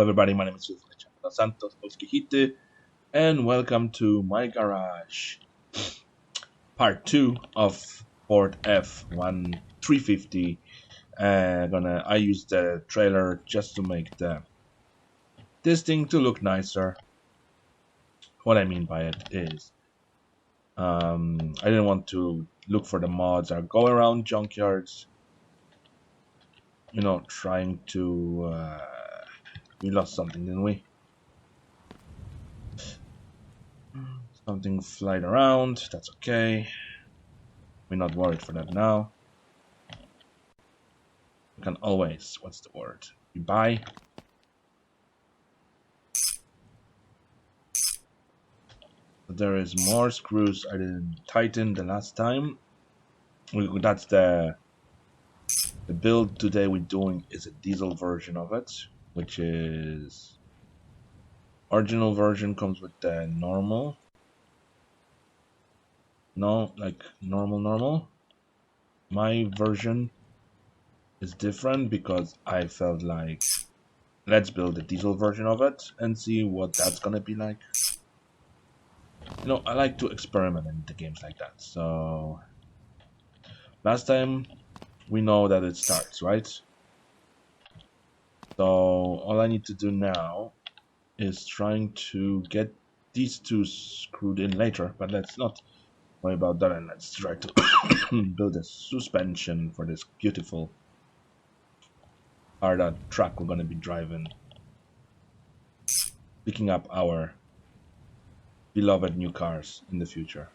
everybody, my name is Santos Oskihite, and welcome to my garage, part 2 of Ford F350. I used the trailer just to make this thing to look nicer. What I mean by it is, I didn't want to look for the mods or go around junkyards, trying to. We lost something, didn't we? Something flying around, that's okay. We're not worried for that now. We can always, what's the word? We buy. There is more screws I didn't tighten the last time. That's the build today we're doing is a diesel version of it, which is original version comes with the normal. No, like normal. My version is different because I felt like let's build a diesel version of it and see what that's gonna be like. I like to experiment in the games like that. So last time we know that it starts, right? So all I need to do now is trying to get these two screwed in later, but let's not worry about that, and let's try to build a suspension for this beautiful Arda truck we're going to be driving, picking up our beloved new cars in the future.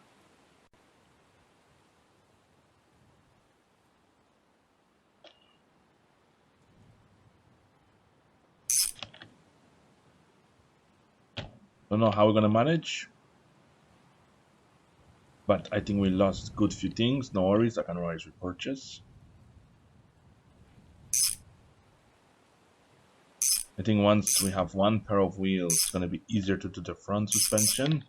Don't know how we're going to manage, but I think we lost a good few things. No worries, I can always repurchase. I think once we have one pair of wheels, it's going to be easier to do the front suspension.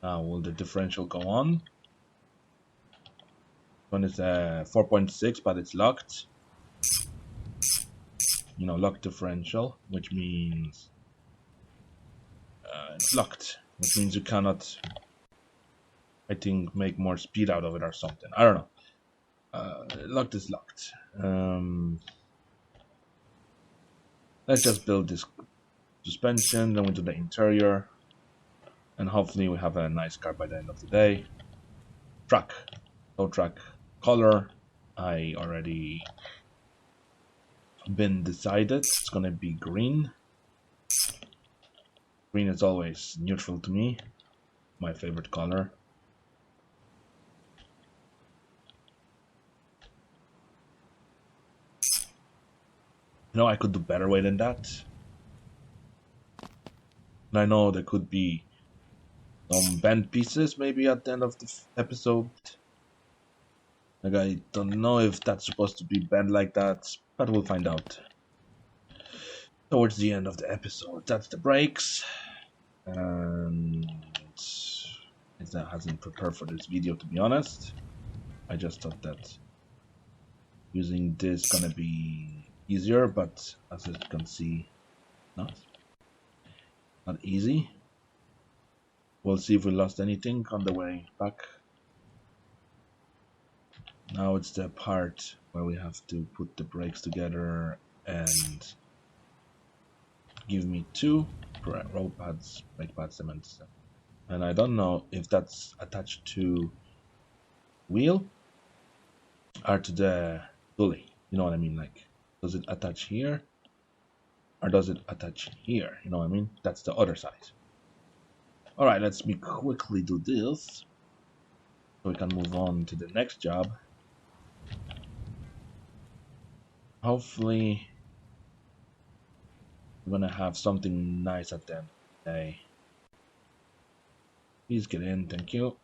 Now, will the differential go on? One is a 4.6, but it's locked. Locked differential, which means it's locked. Which means you cannot, I think, make more speed out of it or something. I don't know. Locked is locked. Let's just build this suspension, then we do the interior, and hopefully we have a nice car by the end of the day. Truck, tow truck color, I already been decided. It's gonna be green. Green is always neutral to me, my favorite color. I could do better way than that. And I know there could be some bent pieces maybe at the end of the episode. Like, I don't know if that's supposed to be bent like that, but we'll find out towards the end of the episode. That's the brakes, and that hasn't prepared for this video, to be honest. I just thought that using this gonna be easier, but as you can see, not easy. We'll see if we lost anything on the way back. Now it's the part where we have to put the brakes together and give me 2 road pads, brake pads, cement. And I don't know if that's attached to wheel or to the pulley. You know what I mean? Like, does it attach here or does it attach here? You know what I mean? That's the other side. All right, let's quickly do this so we can move on to the next job. Hopefully we're gonna have something nice at the end of the day. Please get in, thank you.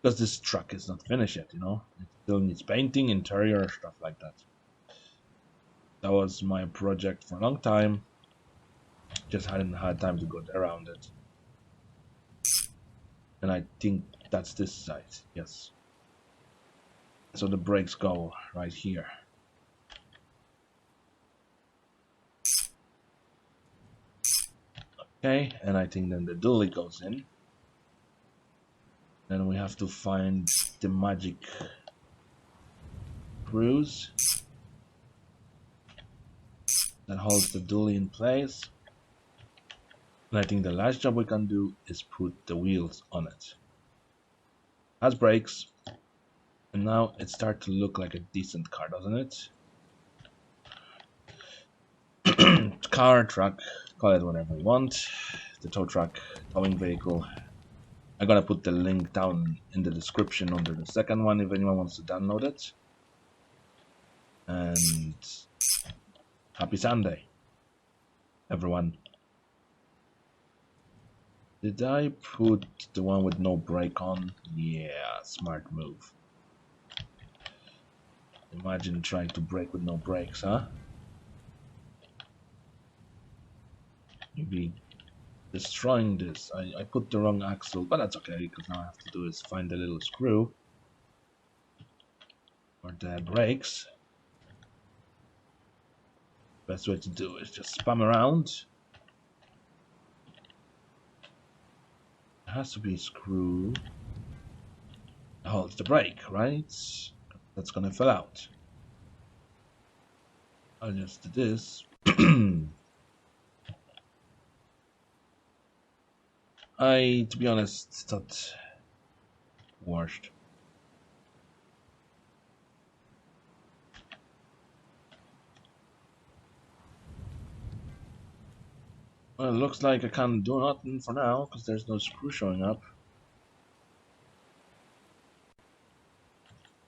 Because this truck is not finished yet, it still needs painting, interior, stuff like that. That was my project for a long time. Just hadn't had time to go around it. And I think that's this side, yes. So the brakes go right here. Okay, and I think then the dolly goes in. Then we have to find the magic screws that holds the dolly in place. And I think the last job we can do is put the wheels on it. Has brakes, and now it starts to look like a decent car, doesn't it? Car, truck, call it whatever you want. The tow truck, towing vehicle. I'm gonna put the link down in the description under the second one if anyone wants to download it. And happy Sunday, everyone. Did I put the one with no brake on? Yeah, smart move. Imagine trying to brake with no brakes, huh? You'd be destroying this. I put the wrong axle, but that's okay, because now I have to do is find the little screw for the brakes. Best way to do is just spam around. It has to be a screw that holds the brake, right? That's gonna fall out. I'll just do this. To be honest, thought worst. Well, it looks like I can't do nothing for now because there's no screw showing up.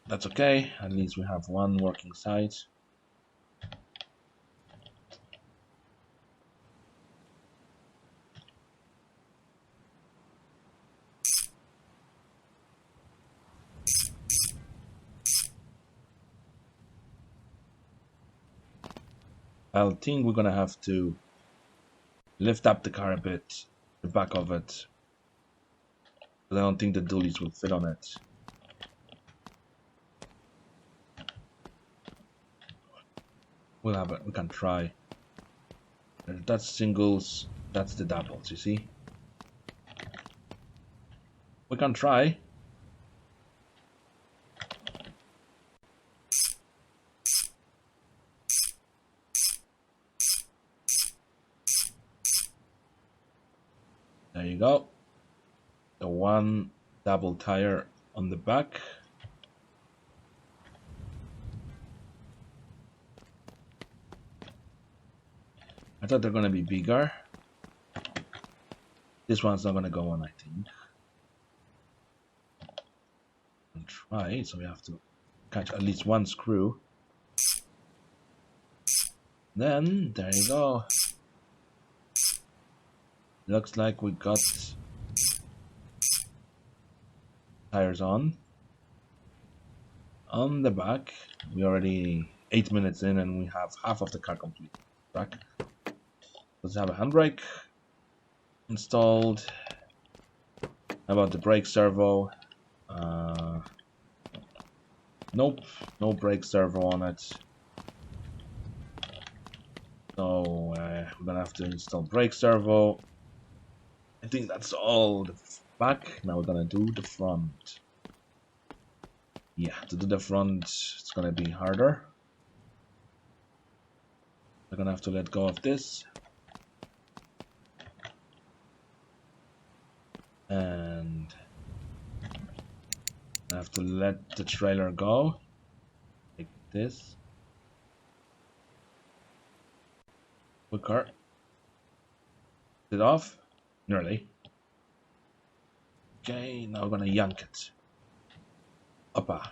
That's okay, at least we have one working side. I think we're gonna have to lift up the car a bit, the back of it. But I don't think the dollies will fit on it. We'll have it, we can try. That's singles, that's the doubles, you see? We can try. There you go. The one double tire on the back. I thought they're gonna be bigger. This one's not gonna go on, I think. And try, so we have to catch at least one screw. Then there you go. Looks like we got tires on the back. We already 8 minutes in and we have half of the car complete. Back. Let's have a handbrake installed. How about the brake servo? Nope, no brake servo on it. So we're gonna have to install brake servo. I think that's all the back. Now we're gonna do the front. Yeah, to do the front, it's gonna be harder. We're gonna have to let go of this. And I have to let the trailer go. Like this. Quicker. Is it off? Nearly. Okay, now we're gonna yank it. Uppa.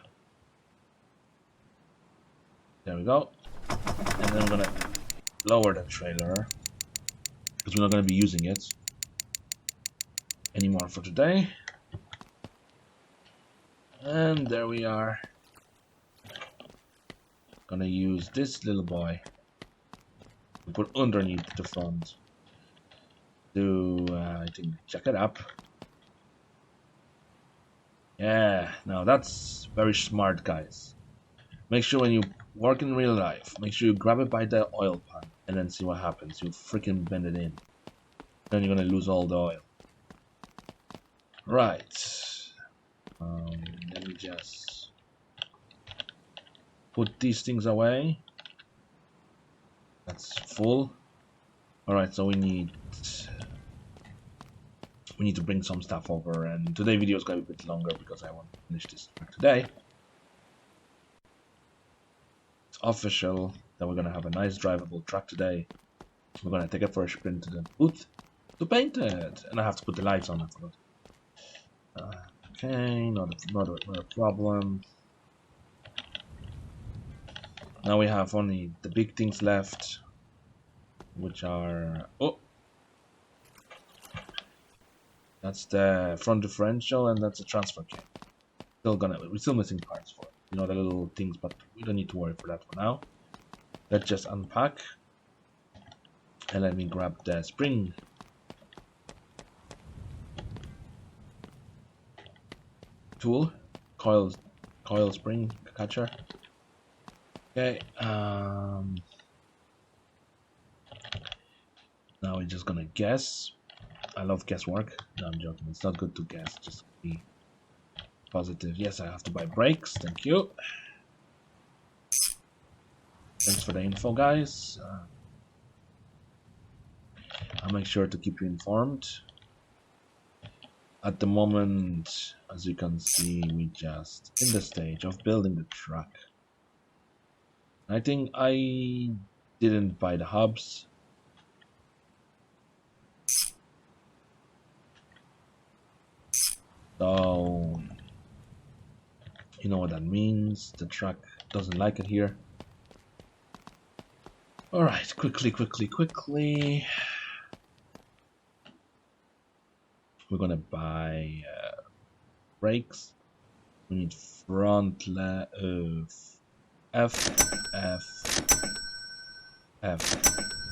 There we go. And then we're gonna lower the trailer because we're not gonna be using it anymore for today. And there we are. Gonna use this little boy to put underneath the front to I think jack it up. Yeah, now that's very smart, guys. Make sure when you work in real life, make sure you grab it by the oil pan and then see what happens. You freaking bend it in. Then you're gonna lose all the oil. Right. Let me just put these things away. That's full. Alright, so we need to bring some stuff over, and today's video is gonna be a bit longer because I want to finish this track today. It's official that we're gonna have a nice drivable truck today. We're gonna take it for a sprint to the booth to paint it, and I have to put the lights on. I forgot. Okay, not a problem. Now we have only the big things left, which are that's the front differential and that's the transfer case. We're still missing parts for it. You know, the little things, but we don't need to worry for that for now. Let's just unpack and let me grab the spring tool, coil spring catcher. Okay, now we're just gonna guess. I love guesswork. No, I'm joking. It's not good to guess. Just be positive. Yes, I have to buy brakes. Thank you. Thanks for the info, guys. I'll make sure to keep you informed. At the moment, as you can see, we just in the stage of building the truck. I think I didn't buy the hubs. So, you know what that means. The truck doesn't like it here. Alright, quickly. We're gonna buy brakes. We need front F.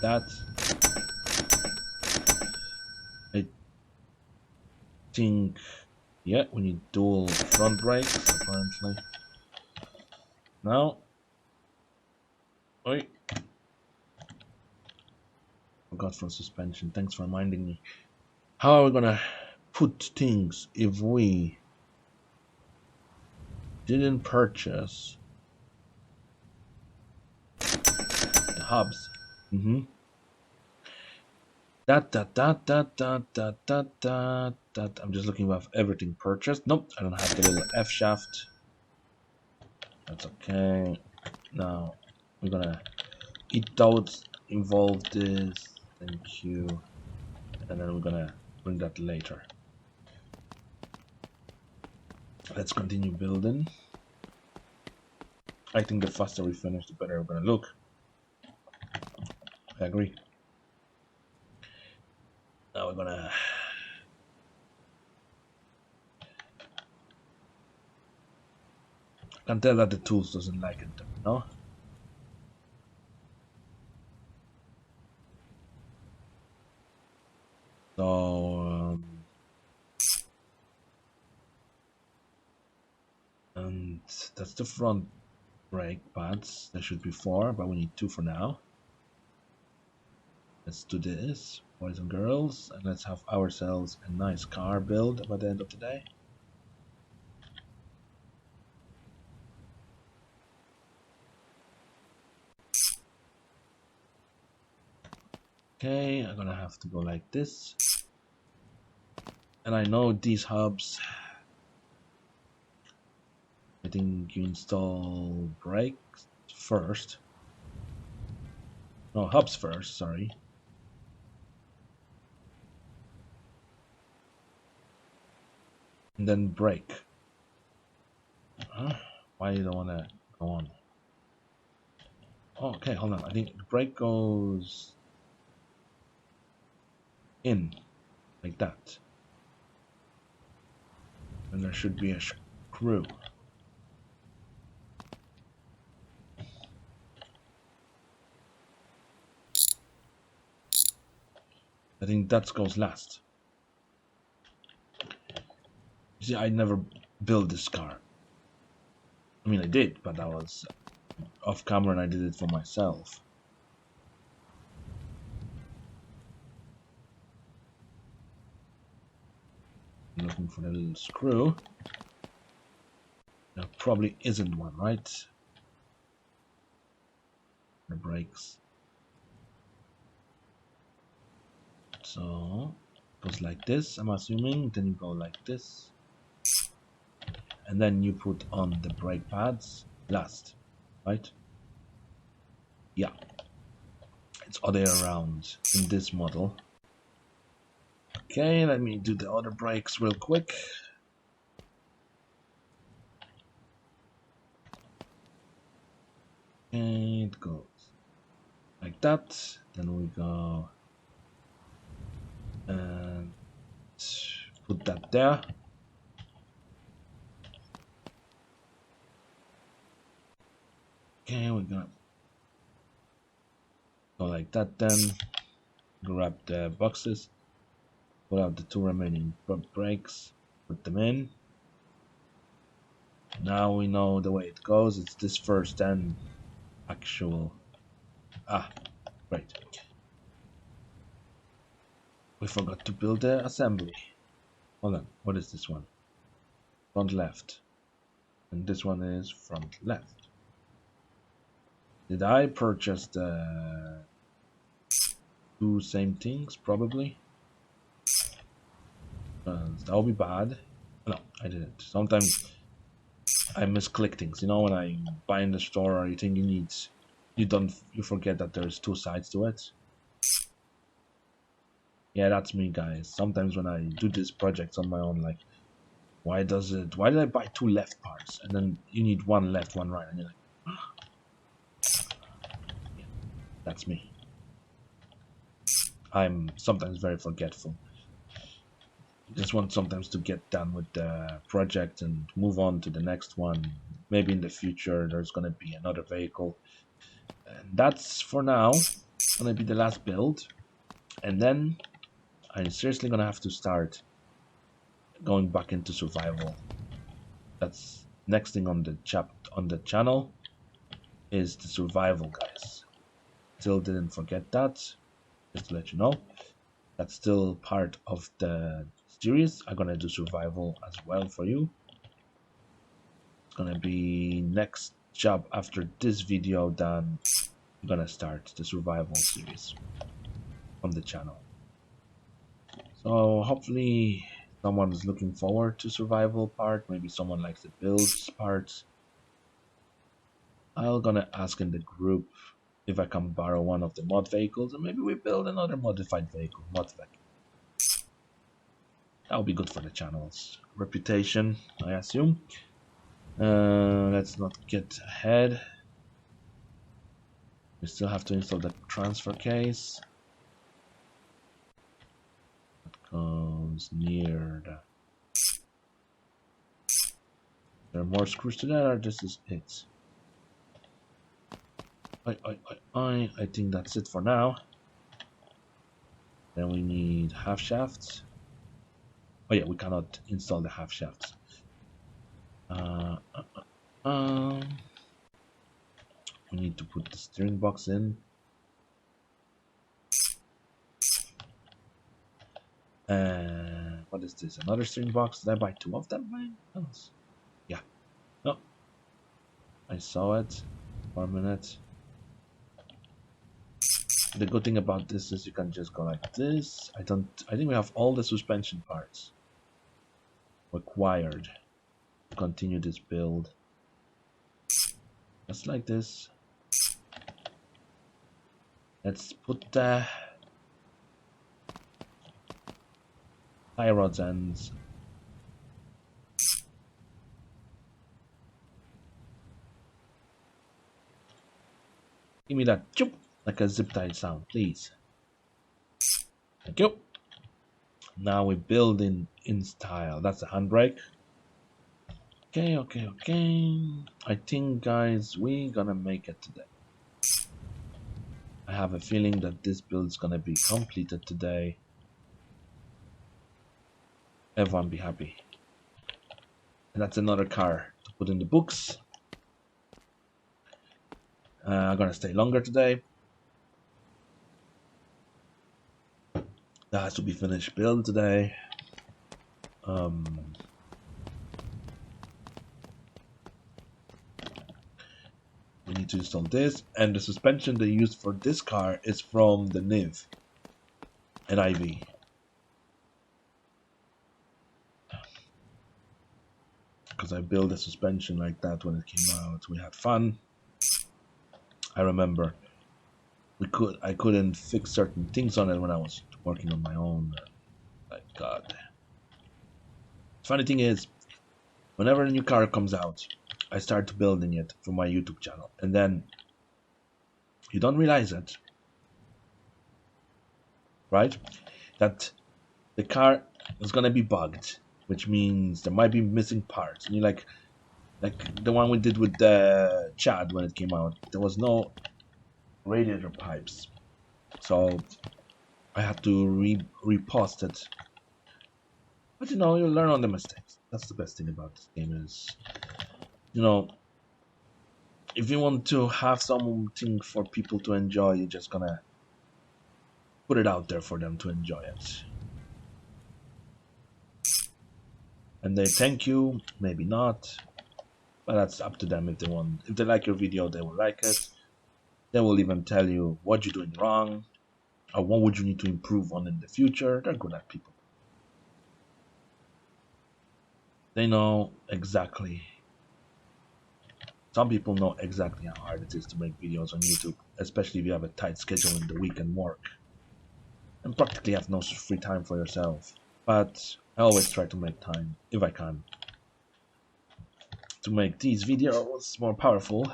That. I think, yeah, we need dual front brakes apparently. Now, wait. Forgot for suspension. Thanks for reminding me. How are we gonna put things if we didn't purchase the hubs? I'm just looking at everything purchased. Nope, I don't have the little F shaft. That's okay. Now we're gonna eat those, involve this. Thank you. And then we're gonna bring that later. Let's continue building. I think the faster we finish, the better we're gonna look. I agree. Now we're gonna I can tell that the tools doesn't like it, no? So and that's the front brake pads. There should be 4, but we need 2 for now. Let's do this, boys and girls, and let's have ourselves a nice car build by the end of the day. Okay, I'm gonna have to go like this. And I know these hubs, I think you install brakes first. No, hubs first, sorry. And then brake. Why you don't want to go on? Oh, okay, hold on. I think the brake goes in like that. And there should be a screw. I think that goes last. You see, I never build this car. I mean, I did, but that was off camera and I did it for myself. I'm looking for the little screw. There probably isn't one, right? The brakes. So it goes like this, I'm assuming. Then you go like this. And then you put on the brake pads last, right? Yeah. It's other way around in this model. Okay, let me do the other brakes real quick. And it goes like that. Then we go and put that there. Okay, we're gonna go like that then. Grab the boxes, pull out the two remaining brakes, put them in. Now we know the way it goes. It's this first and actual. Right. We forgot to build the assembly. Hold on, what is this one? Front left. And this one is front left. Did I purchase the two same things? Probably. That would be bad. No, I didn't. Sometimes I misclick things. You know, when I buy in the store or you think you forget that there's two sides to it. Yeah, that's me, guys. Sometimes when I do these projects on my own, like, why did I buy two left parts? And then you need one left, one right. And you're like, yeah, that's me. I'm sometimes very forgetful. Just want sometimes to get done with the project and move on to the next one. Maybe in the future there's going to be another vehicle. And that's, for now, going to be the last build. And then I'm seriously going to have to start going back into survival. That's next thing on the channel is the survival, guys. Still didn't forget that. Just to let you know, that's still part of the series. I'm gonna do survival as well for you. It's gonna be next job after this video. Then I'm gonna start the survival series on the channel. So hopefully someone is looking forward to survival part. Maybe someone likes the builds part. I'm gonna ask in the group if I can borrow one of the mod vehicles, and maybe we build another modified vehicle. That would be good for the channel's reputation, I assume. Let's not get ahead. We still have to install the transfer case. That comes near the... There are more screws to that, or this is it? I think that's it for now. Then we need half shafts. Oh yeah, we cannot install the half shafts. We need to put the steering box in. What is this? Another steering box? Did I buy two of them? Yeah. No. I saw it for a minute. The good thing about this is you can just go like this. I think we have all the suspension parts required to continue this build. Just like this. Let's put the tie rods ends. Give me that choop, like a zip tie sound, please. Thank you. Now we build in style. That's the handbrake. Okay. I think, guys, we're gonna make it today. I have a feeling that this build is gonna be completed today. Everyone be happy. And that's another car to put in the books. I'm gonna stay longer today. That has to be finished build today. We need to install this, and the suspension they used for this car is from the NIV and IV. Because I built a suspension like that when it came out. We had fun. I remember I couldn't fix certain things on it when I was working on my own. Like God. Funny thing is, whenever a new car comes out, I start building it for my YouTube channel, and then you don't realize it, right? That the car is gonna be bugged, which means there might be missing parts. And you're like the one we did with the Chad when it came out. There was no radiator pipes, so I had to repost it. But you know, you learn on the mistakes. That's the best thing about this game is, you know, if you want to have something for people to enjoy, you're just gonna put it out there for them to enjoy it. And they thank you, maybe not, but that's up to them if they want. If they like your video, they will like it. They will even tell you what you're doing wrong, or what would you need to improve on in the future. They're good at people. They know exactly. Some people know exactly how hard it is to make videos on YouTube, especially if you have a tight schedule in the weekend work and practically have no free time for yourself. But I always try to make time, if I can, to make these videos more powerful.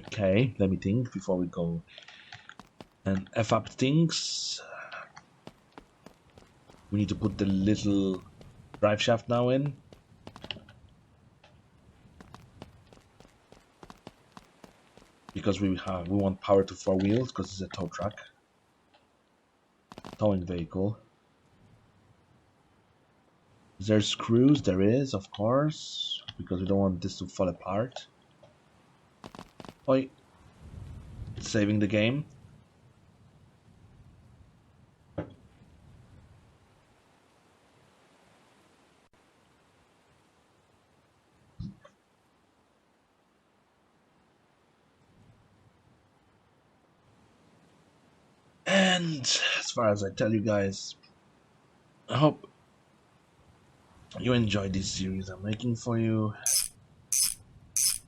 Okay, let me think before we go and F up things. We need to put the little drive shaft now in. Because we want power to 4 wheels, because it's a tow truck. Towing vehicle. Is there screws? There is, of course, because we don't want this to fall apart. Oi. It's saving the game. And as far as I tell you guys, I hope you enjoyed this series I'm making for you.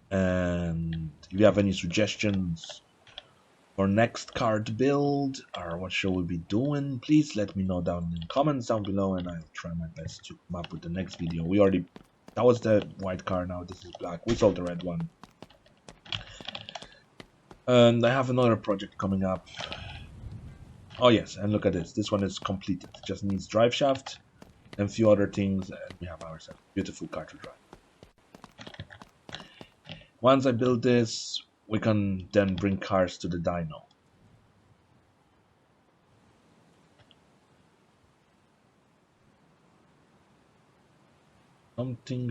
And if you have any suggestions for next car to build or what show we'll be doing, please let me know down in the comments down below, and I'll try my best to come up with the next video. That was the white car, now this is black. We sold the red one. And I have another project coming up. Oh yes, and look at this. This one is completed. It just needs drive shaft and a few other things, and we have ourselves a beautiful car to drive. Once I build this, we can then bring cars to the dyno.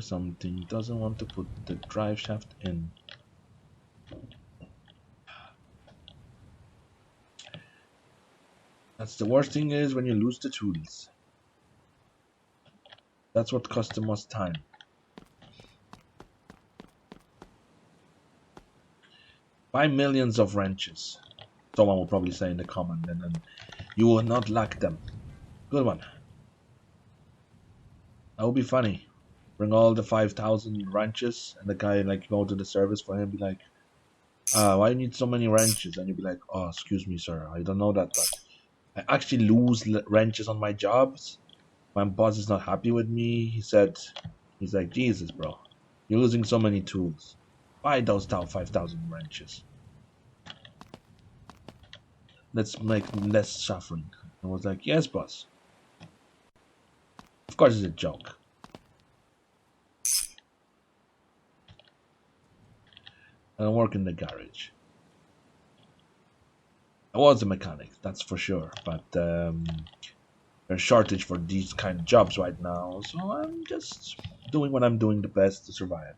Something doesn't want to put the drive shaft in. That's the worst thing is when you lose the tools. That's what costs the most time. Buy millions of wrenches. Someone will probably say in the comment, and then you will not lack them. Good one. That would be funny. Bring all the 5,000 wrenches, and the guy like go to the service for him, be like, why you need so many wrenches? And you'd be like, oh, excuse me, sir, I don't know that, but I actually lose wrenches on my jobs. My boss is not happy with me. He's like, Jesus, bro, you're losing so many tools. Buy those 5,000 wrenches. Let's make less suffering. I was like, yes, boss. Of course, it's a joke. I don't work in the garage. I was a mechanic, that's for sure, but there's shortage for these kind of jobs right now, so I'm just doing what I'm doing the best to survive.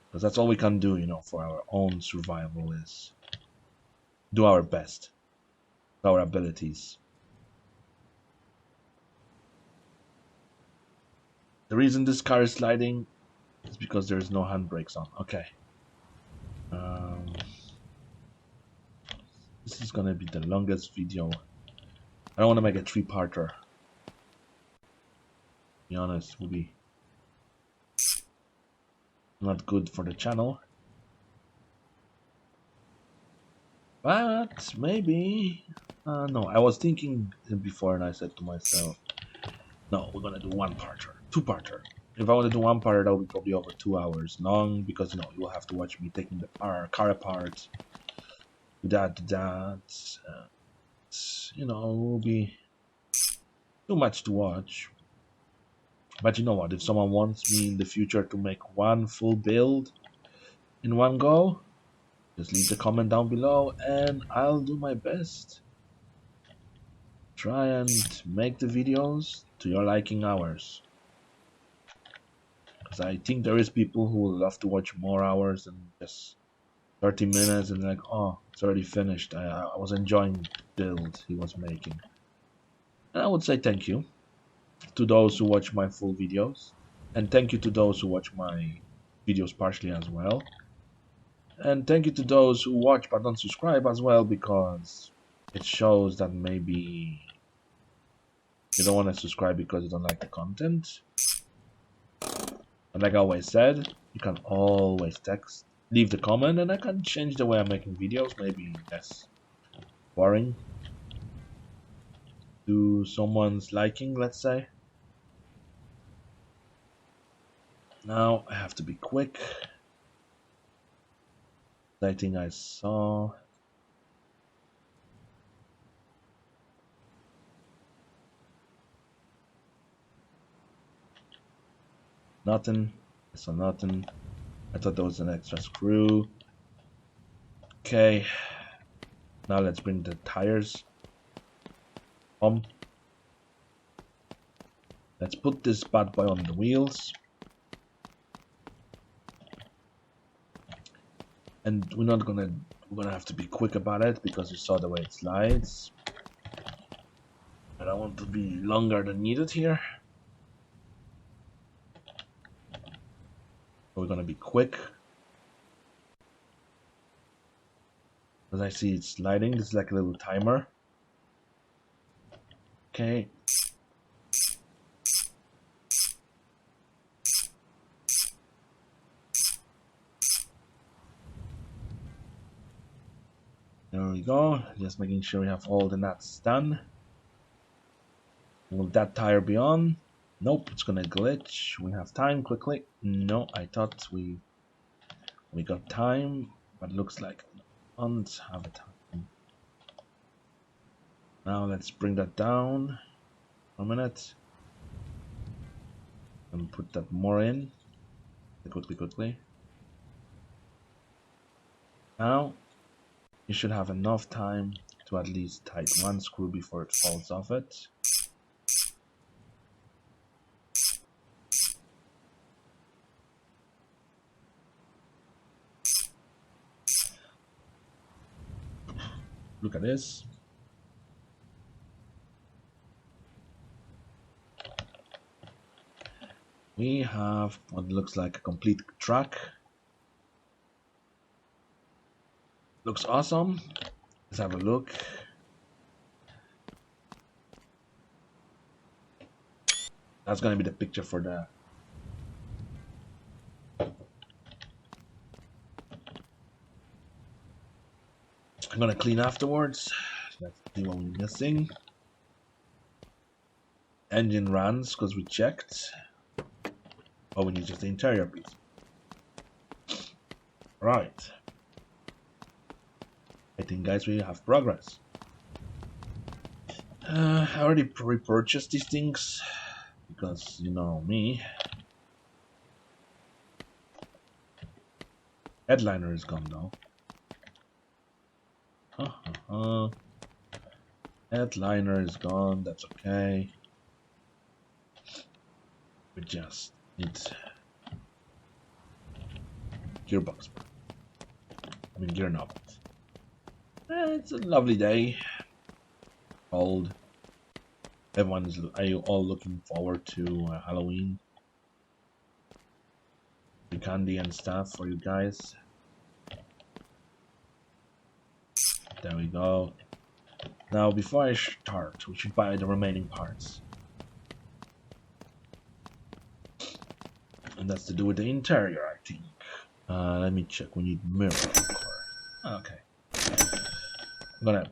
Because that's all we can do, you know, for our own survival is do our best, our abilities. The reason this car is sliding is because there's no handbrakes on. Okay. This is gonna be the longest video. I don't want to make a three-parter. To be honest, will be not good for the channel. But maybe. No, I was thinking before, and I said to myself, "No, we're gonna do one-parter, two-parter." If I want to do one part, that would be probably over 2 hours long because you know you will have to watch me taking the car apart. That. You know, it will be too much to watch. But you know what? If someone wants me in the future to make one full build in one go, just leave the comment down below and I'll do my best. Try and make the videos to your liking hours. Because I think there is people who will love to watch more hours than just 30 minutes and like, oh, it's already finished. I was enjoying the build he was making. And I would say thank you to those who watch my full videos. And thank you to those who watch my videos partially as well. And thank you to those who watch but don't subscribe as well, because it shows that maybe you don't want to subscribe because you don't like the content. And like I always said, you can always leave the comment and I can change the way I'm making videos, maybe less boring to someone's liking, let's say. Now I have to be quick. I think I saw nothing. I saw nothing. I thought there was an extra screw. Okay. Now let's bring the tires on. Let's put this bad boy on the wheels. And we're gonna have to be quick about it because you saw the way it slides. I don't want to be longer than needed here. We're gonna be quick. As I see it's sliding, this is like a little timer. Okay. There we go. Just making sure we have all the nuts done. Will that tire be on? Nope, it's gonna glitch. We have time quickly. No, I thought we got time, but looks like we don't have time. Now let's bring that down for a minute and put that more in. Quickly. Now you should have enough time to at least tighten one screw before it falls off it. Look at this. We have what looks like a complete track. Looks awesome. Let's have a look. That's gonna be the picture for the I'm gonna clean afterwards. Let's see what we're missing. Engine runs because we checked. Oh, we need just the interior piece. Right. I think, guys, we have progress. I already repurchased these things because you know me. Headliner is gone though. Headliner is gone, that's okay. We just need gearbox. I mean gear knob. It's a lovely day. Cold. Are you all looking forward to Halloween? The candy and stuff for you guys. There we go. Now before I start, we should buy the remaining parts. And that's to do with the interior, I think. Let me check. We need mirror, of course. Okay. We're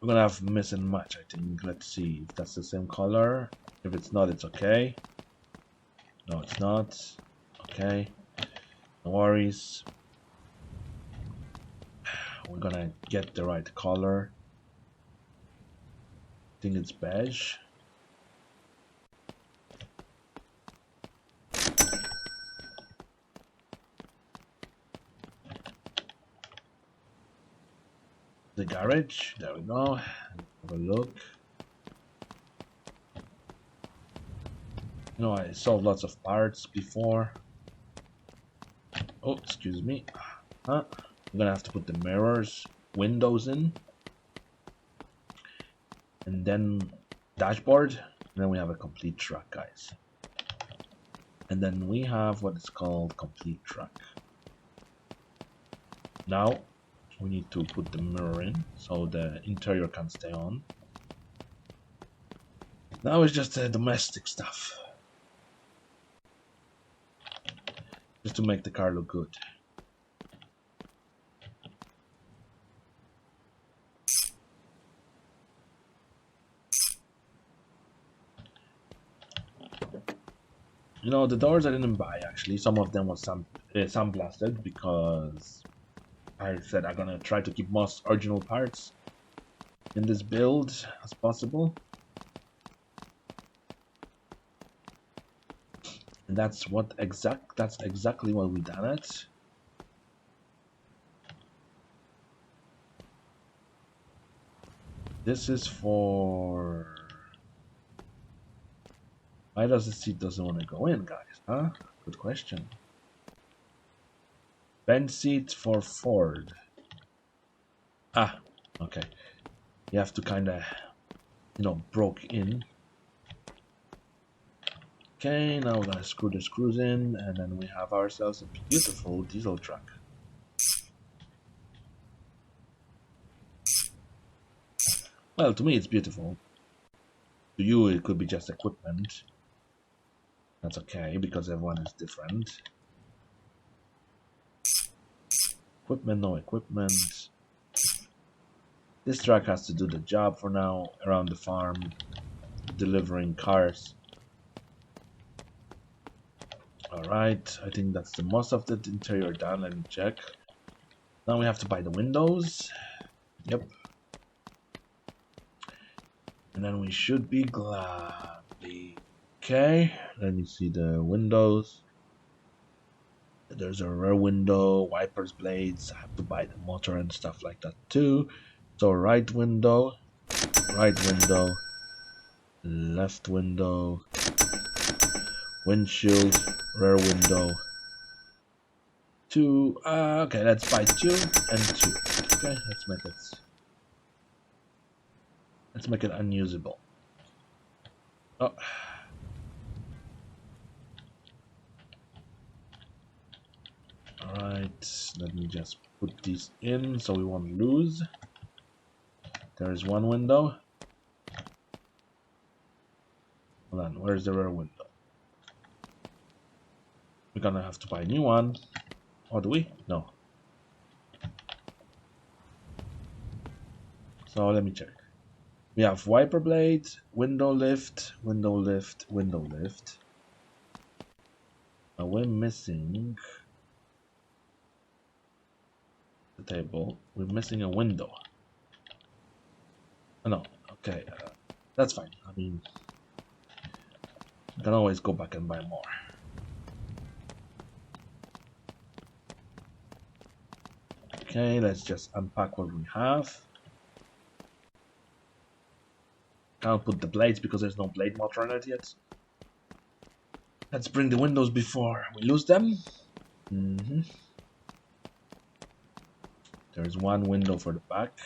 gonna have miss and match, I think. Let's see if that's the same color. If it's not, it's okay. No, it's not. Okay. No worries. We're gonna get the right color. I think it's beige. The garage, there we go. Have a look. You know, I saw lots of parts before. Oh, excuse me. Huh? I'm gonna have to put the mirrors, windows in. And then dashboard. And then we have a complete truck, guys. And then we have what is called complete truck. Now, we need to put the mirror in so the interior can stay on. Now it's just domestic stuff. Just to make the car look good. You know, the doors I didn't buy actually. Some of them was sandblasted because I said I'm gonna try to keep most original parts in this build as possible. And that's exactly what we done it. This is for... Why does the seat doesn't want to go in, guys? Huh? Good question. Bench seat for Ford. Ah, okay. You have to kind of, you know, broke in. Okay, now we're gonna screw the screws in, and then we have ourselves a beautiful diesel truck. Well, to me it's beautiful. To you it could be just equipment. That's okay, because everyone is different. Equipment, no equipment. This truck has to do the job for now around the farm, delivering cars. Alright, I think that's the most of the interior done. Let me check. Now we have to buy the windows. Yep. And then we should be glad. Okay, let me see the windows. There's a rear window, wipers, blades. I have to buy the motor and stuff like that too. So right window, left window, windshield, rear window. Two. Okay, let's buy 2 and 2. Okay, let's make it unusable. Oh. Alright, let me just put these in so we won't lose. There's one window. Hold on, where's the rear window? We're gonna have to buy a new one. Or do we? No. So let me check. We have wiper blade, window lift, window lift, window lift. Now we're missing the table. We're missing a window. Oh, no, okay, that's fine. I mean, you can always go back and buy more. Okay, let's just unpack what we have. Can't put the blades because there's no blade motor on it yet. Let's bring the windows before we lose them. There's one window for the back.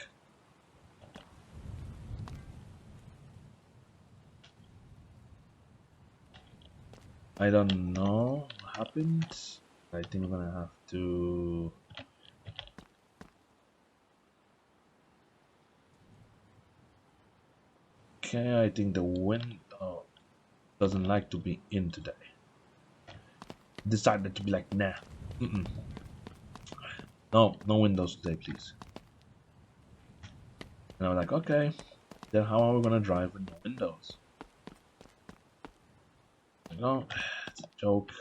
I don't know what happened. I think I'm gonna have to... Okay, I think the window doesn't like to be in today. Decided to be like, nah. No windows today, please. And I was like, okay, then how are we gonna drive with no windows? No, it's a joke.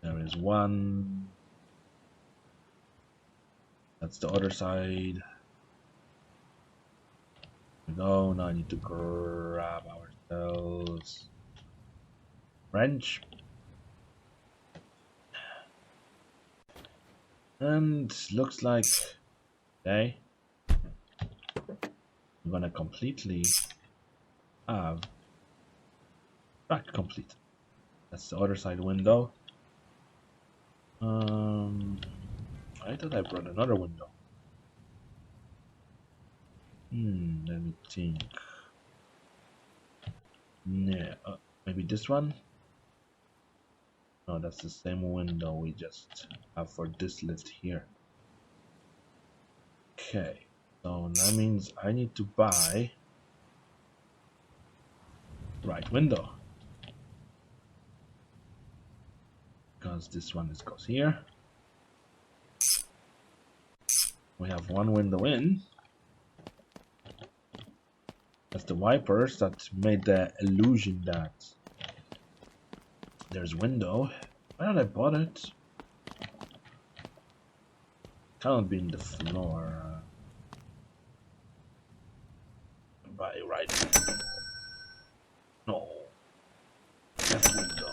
There is one. That's the other side. No, now I need to grab ourselves wrench. And looks like, okay, I'm gonna completely have track complete. That's the other side window. I thought I brought another window. Let me think. Yeah, maybe this one? No, that's the same window we just have for this lift here. Okay, so that means I need to buy the right window. Because this one goes here. We have one window in. That's the wipers that made the illusion that there's window. Why did I bought it? Cannot be in the floor. Buy right. No. Left window.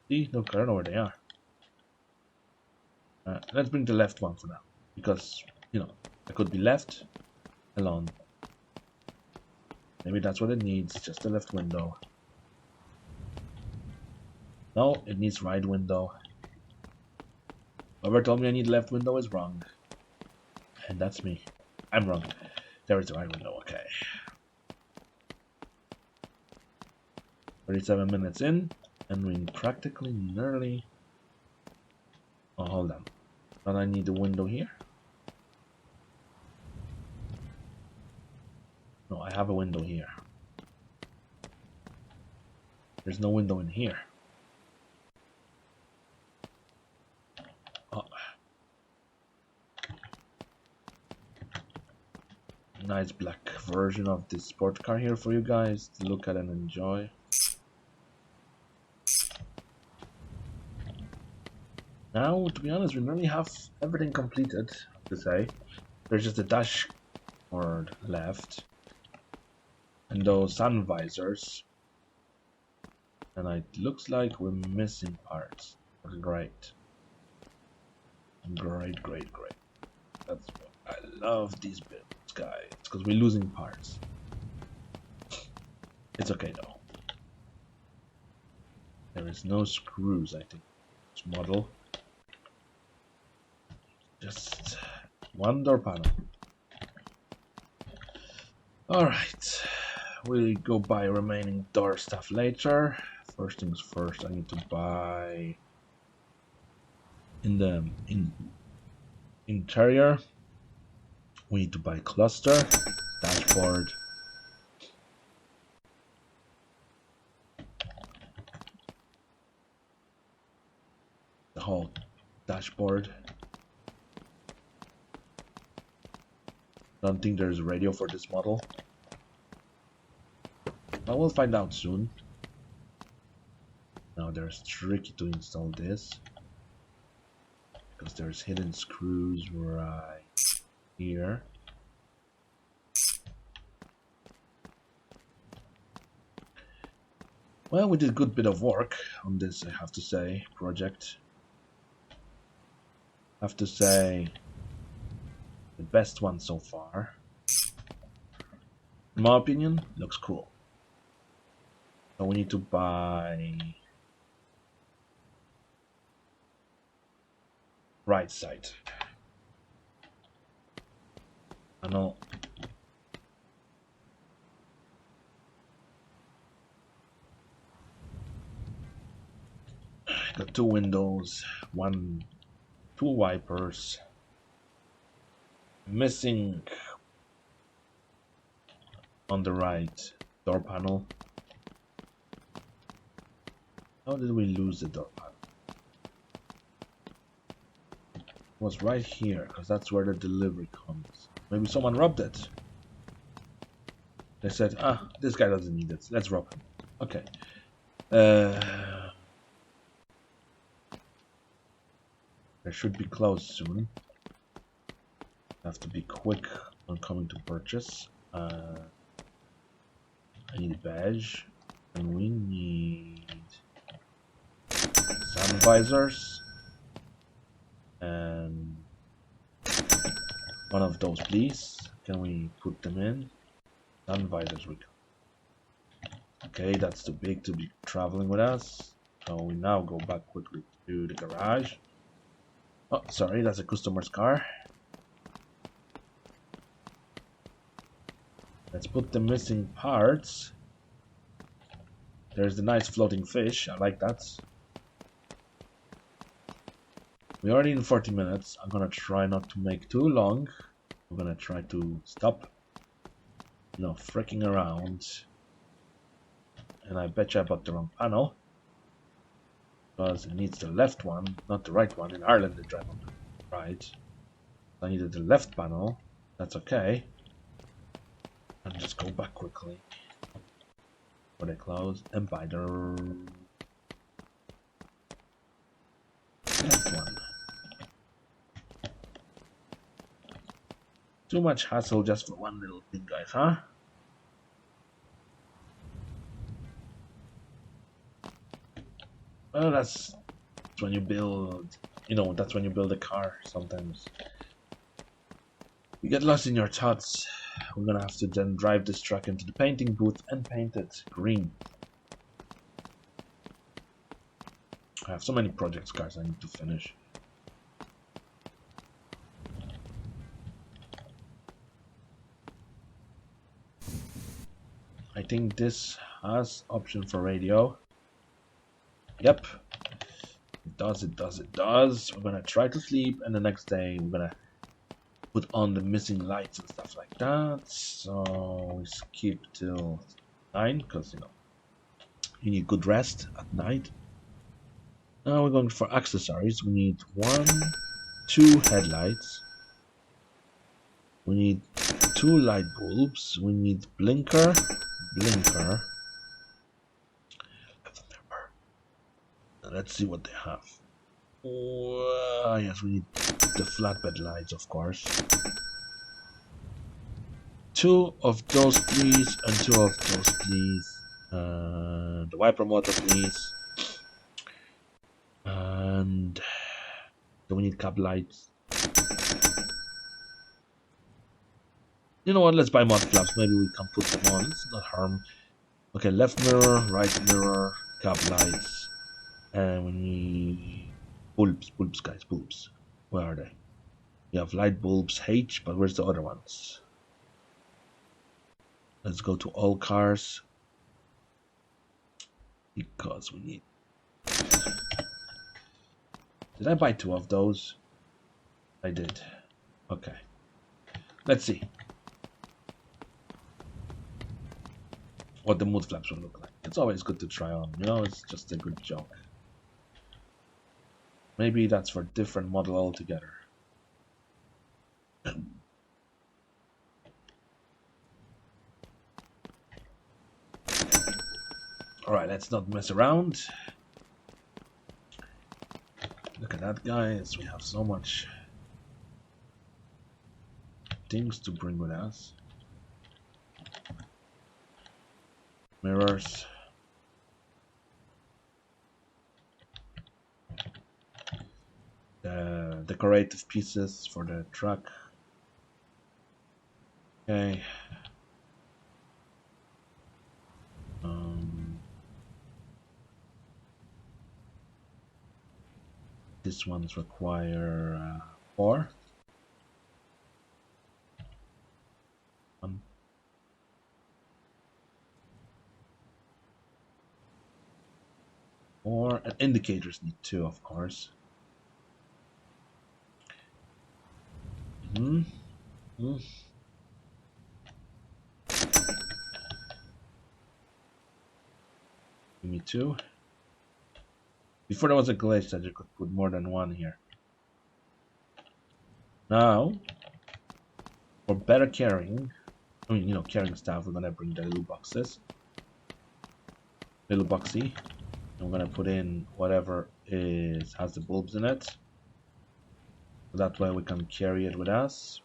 See, no, I don't know where they are. Let's bring the left one for now, because you know I could be left alone. Maybe that's what it needs, just the left window. No, it needs right window. Whoever told me I need left window is wrong. And that's me. I'm wrong. There is the right window, okay. 37 minutes in, and we practically nearly... Oh, hold on. Don't I need the window here? No, I have a window here. There's no window in here. Oh. Nice black version of this sport car here for you guys to look at and enjoy. Now, to be honest, we nearly have everything completed, to say. There's just the dashboard left. And those sun visors. And it looks like we're missing parts. Great. Great. That's what I love these builds, guys. Because we're losing parts. It's okay though. There is no screws, I think. This model. Just one door panel. Alright. We'll go buy remaining door stuff later. First things first, I need to buy in the interior. We need to buy cluster, dashboard, the whole dashboard. Don't think there's a radio for this model. But we'll find out soon. Now there's tricky to install this because there's hidden screws right here. Well, we did a good bit of work on this, I have to say, project. I have to say, the best one so far. In my opinion, looks cool. So we need to buy right side. I know. Got 2 windows, two wipers. Missing on the right door panel. How did we lose the door panel? It was right here, because that's where the delivery comes. Maybe someone robbed it. They said, ah, this guy doesn't need it. Let's rob him. Okay. They should be closed soon. Have to be quick on coming to purchase. I need a badge. And we need sun visors. And one of those, please. Can we put them in? Sun visors we go. Okay, that's too big to be traveling with us. So we now go back quickly to the garage. Oh, sorry, that's a customer's car. Let's put the missing parts. There's the nice floating fish. I like that. We're already in 40 minutes. I'm gonna try not to make too long. I'm gonna try to stop, freaking around. And I bet you I bought the wrong panel. Because it needs the left one, not the right one. In Ireland, they drive on the right. I needed the left panel. That's okay. And just go back quickly. Before they close. And buy the left one. Too much hassle just for one little thing, guys, huh? Well, that's when you build, that's when you build a car sometimes. You get lost in your thoughts. We're gonna have to then drive this truck into the painting booth and paint it green. I have so many projects, guys, I need to finish. I think this has option for radio. Yep. It does. We're gonna try to sleep, and the next day we're gonna put on the missing lights and stuff like that. So we skip till 9, because you need good rest at night. Now we're going for accessories. We need 2 headlights. We need 2 light bulbs. We need blinker. Let's see what they have. Yes, we need the flatbed lights, of course. 2 of those, please, and 2 of those, please. The wiper motor, please. And do we need cab lights? You know what? Let's buy mud flaps. Maybe we can put them on. It's not harm. Okay, left mirror, right mirror, cab lights. And we need bulbs, guys, bulbs. Where are they? We have light bulbs H, but where's the other ones? Let's go to all cars. Because we need... Did I buy 2 of those? I did. Okay. Let's see what the mud flaps will look like. It's always good to try on, it's just a good joke. Maybe that's for a different model altogether. Alright, let's not mess around. Look at that, guys. We have so much things to bring with us. Mirrors. Decorative pieces for the truck. Okay. This one's require 4. 1. And indicators need 2, of course. Give me 2. Before there was a glitch that you could put more than 1 here. Now, for better carrying, carrying stuff, we're gonna bring the little boxes. Little boxy. And we're gonna put in whatever has the bulbs in it. So that way we can carry it with us.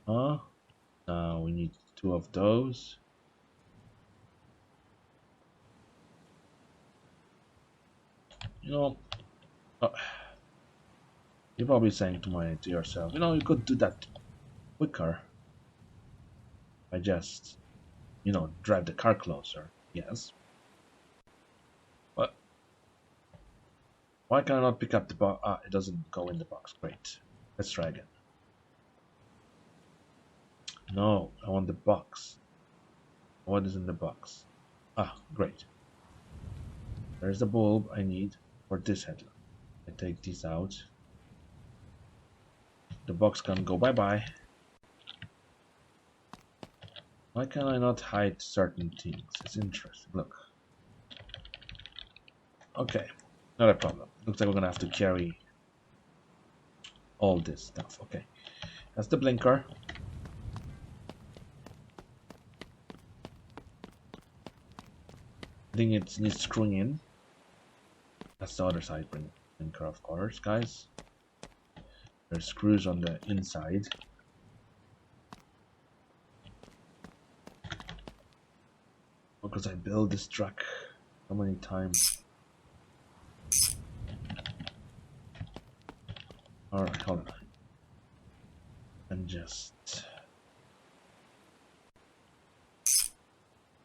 Now we need 2 of those. You're probably saying to yourself, you could do that quicker. I just, drive the car closer. Yes. But why can I not pick up the box? It doesn't go in the box. Great. Let's try again. No, I want the box. What is in the box? Great. There's the bulb I need for this headlamp. I take these out. The box can go bye-bye. Why can I not hide certain things? It's interesting. Look. Okay, not a problem. Looks like we're gonna have to carry all this stuff. Okay, that's the blinker. I think it needs screwing in. That's the other side blinker, of course, guys. There's screws on the inside. Because I built this truck so many times. Alright, hold on. And just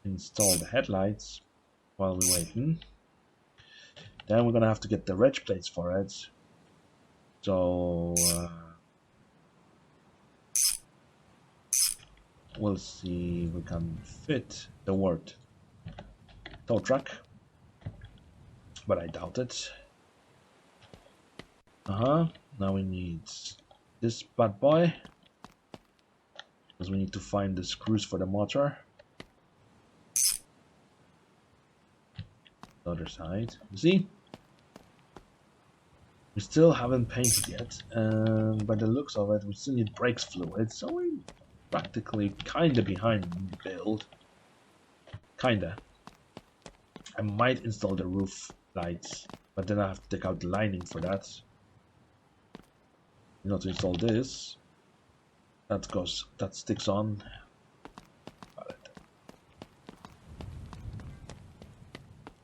install the headlights while we're waiting. Then we're gonna have to get the reg plates for it. So we'll see if we can fit the word tow truck, but I doubt it. Now we need this bad boy, because we need to find the screws for the motor. The other side, you see? We still haven't painted yet, and by the looks of it, we still need brakes fluid, so we're practically kinda behind the build. Kinda. I might install the roof lights, but then I have to take out the lining for that. To install this. That sticks on. Got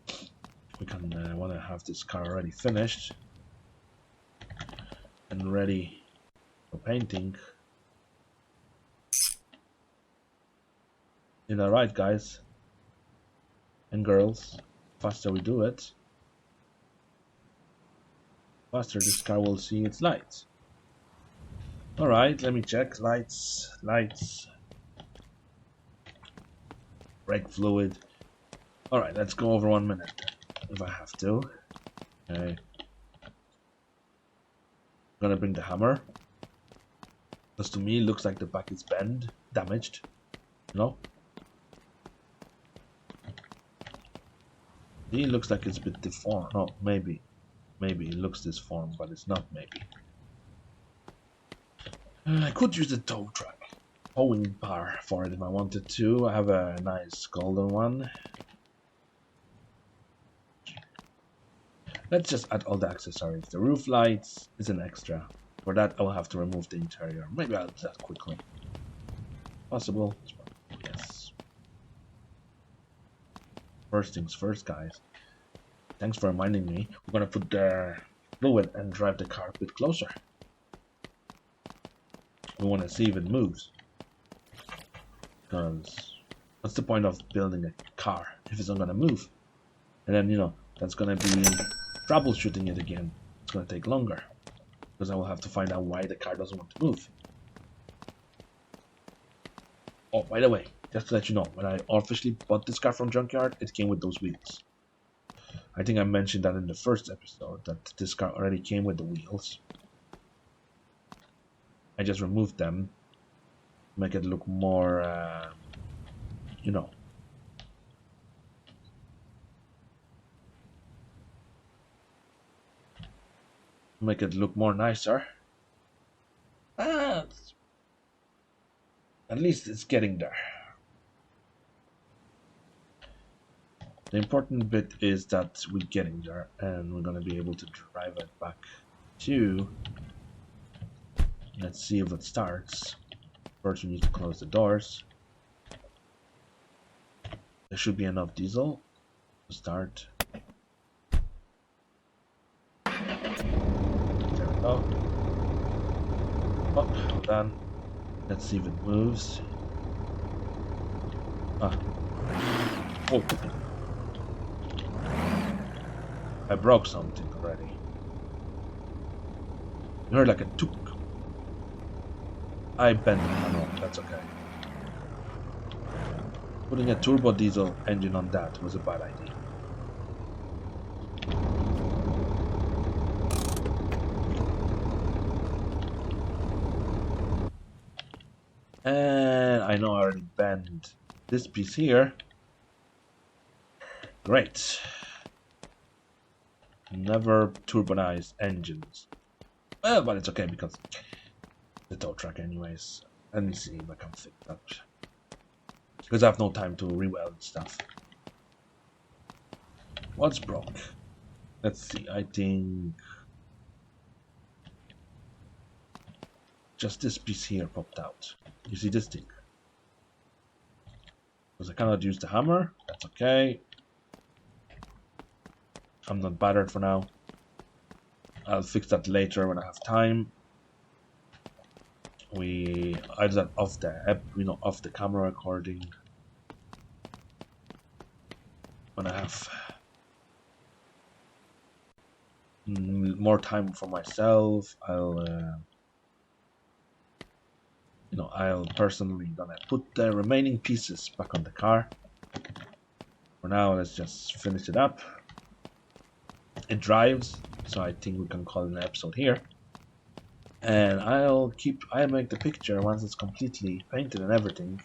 it. We can want to have this car already finished and ready for painting. Is that right, guys and girls? Faster we do it, faster this car will see its lights. Alright, let me check. Lights. Brake fluid. Alright, let's go over 1 minute if I have to. Okay. I'm gonna bring the hammer. Because to me it looks like the back is damaged. No? It looks like it's a bit deformed. No, maybe it looks deformed, but it's not maybe. I could use the tow truck. Towing bar for it if I wanted to. I have a nice golden one. Let's just add all the accessories. The roof lights is an extra. For that I will have to remove the interior. Maybe I'll do that quickly. Possible? Yes. First things first, guys. Thanks for reminding me. We're gonna put the fluid and drive the car a bit closer. We want to see if it moves. Because what's the point of building a car if it's not gonna move? And then That's gonna be troubleshooting it again. It's gonna take longer because I will have to find out why the car doesn't want to move. Oh, by the way, just to let you know, when I officially bought this car from Junkyard, it came with those wheels. I think I mentioned that in the first episode, that this car already came with the wheels. I just removed them, make it look more, you know. Make it look more nicer. At least it's getting there. The important bit is that we're getting there, and we're going to be able to drive it back to... Let's see if it starts. First we need to close the doors. There should be enough diesel to start. There we go. Oh, hold on. Let's see if it moves. Ah. Oh. I broke something already. You heard like a took. I bent the panel, that's okay. Putting a turbo diesel engine on that was a bad idea. And I know I already bent this piece here. Great. Never turbonize engines. Well, but it's okay because the tow truck anyways. Let me see if I can fix that. Because I have no time to re-weld stuff. What's broke? Let's see, I think just this piece here popped out. You see this thing? Because I cannot use the hammer, that's okay. I'm not bothered for now. I'll fix that later when I have time. I do that off the app, off the camera recording. When I have more time for myself, I'll personally gonna put the remaining pieces back on the car. For now, let's just finish it up. It drives, so I think we can call it an episode here. And I'll make the picture once it's completely painted and everything.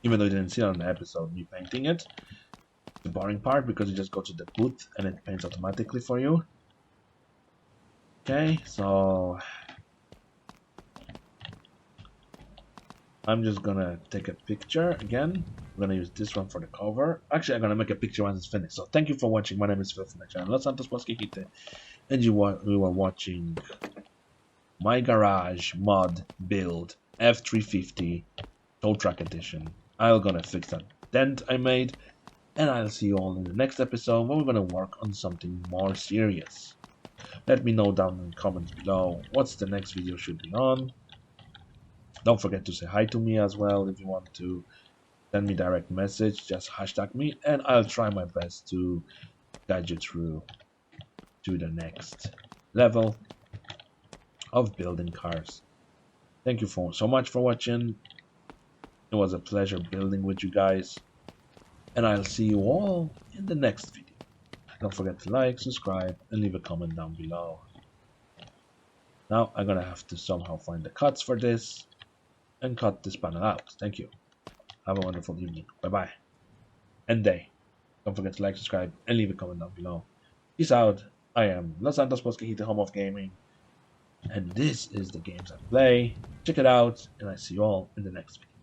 Even though you didn't see it on the episode, me painting it. The boring part, because you just go to the booth and it paints automatically for you. Okay, so I'm just gonna take a picture again. I'm gonna use this one for the cover. Actually, I'm gonna make a picture once it's finished. So thank you for watching. My name is Phil from the channel Los Santos Bosque, and we were watching my garage mod build F350 tow truck edition. I'm gonna fix that dent I made, and I'll see you all in the next episode where we're gonna work on something more serious. Let me know down in the comments below what's the next video should be on. Don't forget to say hi to me as well. If you want to send me direct message, just hashtag me, and I'll try my best to guide you through to the next level of building cars. Thank you so much for watching. It was a pleasure building with you guys, and I'll see you all in the next video. Don't forget to like, subscribe, and leave a comment down below. Now I'm gonna have to somehow find the cuts for this and cut this panel out. Thank you. Have a wonderful evening. Bye bye. And day. Don't forget to like, subscribe, and leave a comment down below. Peace out. I am Los Santos Bosque, the home of gaming, and this is the games I play. Check it out, and I see you all in the next video.